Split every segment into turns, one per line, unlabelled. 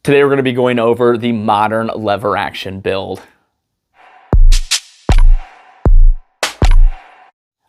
Today we're going to be going over the modern lever action build.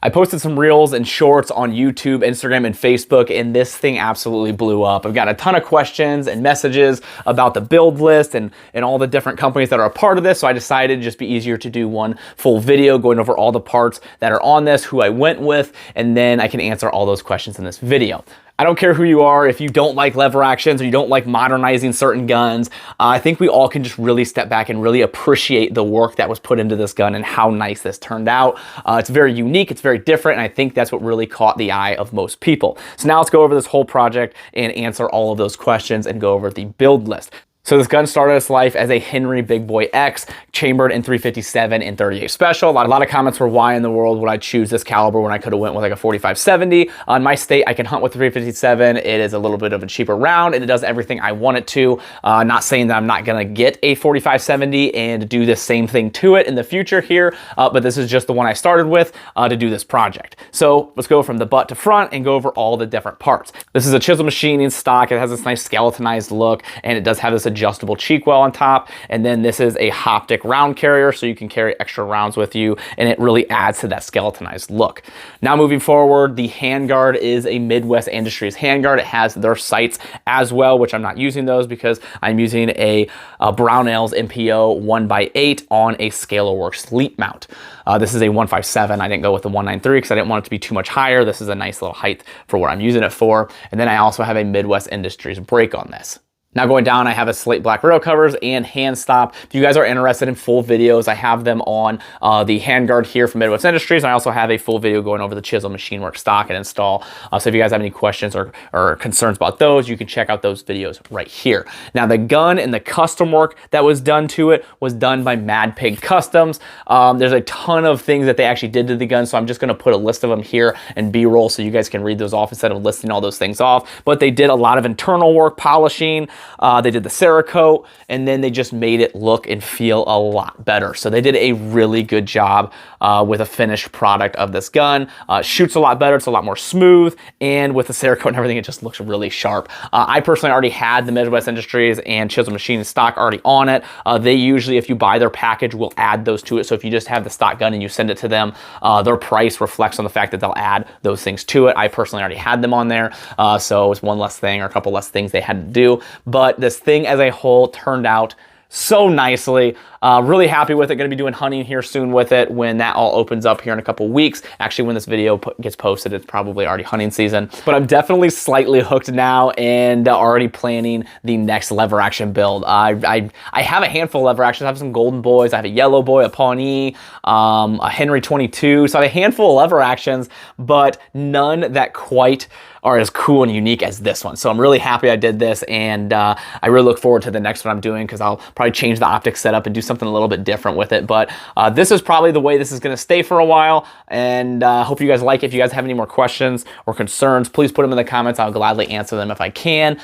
I posted some reels and shorts on YouTube, Instagram, and Facebook, and this thing absolutely blew up. I've got a ton of questions and messages about the build list and all the different companies that are a part of this, so I decided it'd just be easier to do one full video going over all the parts that are on this, who I went with, and then I can answer all those questions in this video. I don't care who you are, if you don't like lever actions or you don't like modernizing certain guns, I think we all can just really step back and really appreciate the work that was put into this gun and how nice this turned out. It's very unique, it's very different, and I think that's what really caught the eye of most people. So now let's go over this whole project and answer all of those questions and go over the build list. So this gun started its life as a Henry Big Boy X, chambered in .357 and .38 Special. A lot of comments were, why in the world would I choose this caliber when I could have went with like a 45-70? In my state, I can hunt with the .357. It is a little bit of a cheaper round, and it does everything I want it to. Not saying that I'm not gonna get a 45-70 and do the same thing to it in the future here, but this is just the one I started with to do this project. So let's go from the butt to front and go over all the different parts. This is a chisel machining stock. It has this nice skeletonized look, and it does have this adjustable cheek well on top, and then this is a Hoptic round carrier, so you can carry extra rounds with you, and it really adds to that skeletonized look. Now moving forward, the handguard is a Midwest Industries handguard. It has their sights as well, which I'm not using those because I'm using a Brownells MPO 1x8 on a ScalarWorks Leap mount. This is a 157. I didn't go with the 193 because I didn't want it to be too much higher. This is a nice little height for what I'm using it for. And then I also have a Midwest Industries brake on this. Now going down, I have a slate black rail covers and hand stop. If you guys are interested in full videos, I have them on the handguard here from Midwest Industries. I also have a full video going over the chisel machine work stock and install. So if you guys have any questions or concerns about those, you can check out those videos right here. Now the gun and the custom work that was done to it was done by Mad Pig Customs. There's a ton of things that they actually did to the gun, so I'm just gonna put a list of them here in B-roll so you guys can read those off instead of listing all those things off. But they did a lot of internal work, polishing. They did the Cerakote, and then they just made it look and feel a lot better. So they did a really good job with a finished product of this gun. Shoots a lot better, it's a lot more smooth, and with the Cerakote and everything, it just looks really sharp. I personally already had the Midwest Industries and chisel machine stock already on it. They usually, if you buy their package, will add those to it. So if you just have the stock gun and you send it to them, their price reflects on the fact that they'll add those things to it. I personally already had them on there, so it's one less thing or a couple less things they had to do. But this thing as a whole turned out so nicely. Really happy with it. Going to be doing hunting here soon with it when that all opens up here in a couple weeks. Actually, when this video gets posted, it's probably already hunting season. But I'm definitely slightly hooked now and already planning the next lever action build. I have a handful of lever actions. I have some Golden Boys. I have a Yellow Boy, a Pawnee, a Henry 22. So I have a handful of lever actions, but none that quite are as cool and unique as this one. So I'm really happy I did this, and I really look forward to the next one I'm doing because I'll probably change the optic setup and do something a little bit different with it. But this is probably the way this is gonna stay for a while, and hope you guys like it. If you guys have any more questions or concerns, please put them in the comments. I'll gladly answer them if I can.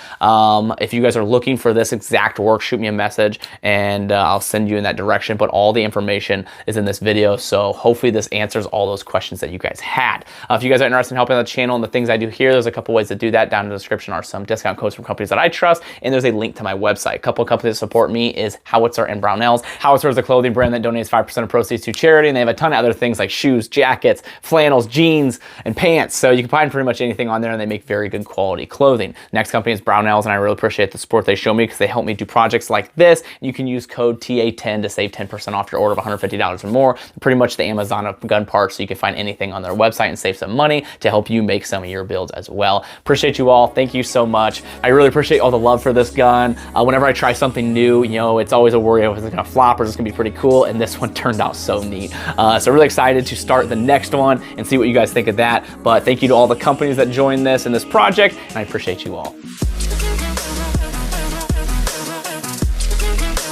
If you guys are looking for this exact work, shoot me a message and I'll send you in that direction. But all the information is in this video, so hopefully this answers all those questions that you guys had. If you guys are interested in helping the channel and the things I do here, there's a couple ways to do that. Down in the description are some discount codes from companies that I trust, and there's a link to my website. A couple of companies that support me is Howitzer and Brownells. Howitzer is a clothing brand that donates 5% of proceeds to charity, and they have a ton of other things like shoes, jackets, flannels, jeans, and pants. So you can find pretty much anything on there, and they make very good quality clothing. Next company is Brownells, and I really appreciate the support they show me because they help me do projects like this. You can use code TA10 to save 10% off your order of $150 or more. Pretty much the Amazon of gun parts, so you can find anything on their website and save some money to help you make some of your builds as well. Appreciate you all. Thank you so much. I really appreciate all the love for this gun. Whenever I try something new, you know, it's always a worry of, is it gonna flop or is this gonna be pretty cool? And this one turned out so neat. So really excited to start the next one and see what you guys think of that. But thank you to all the companies that joined this in this project, and I appreciate you all.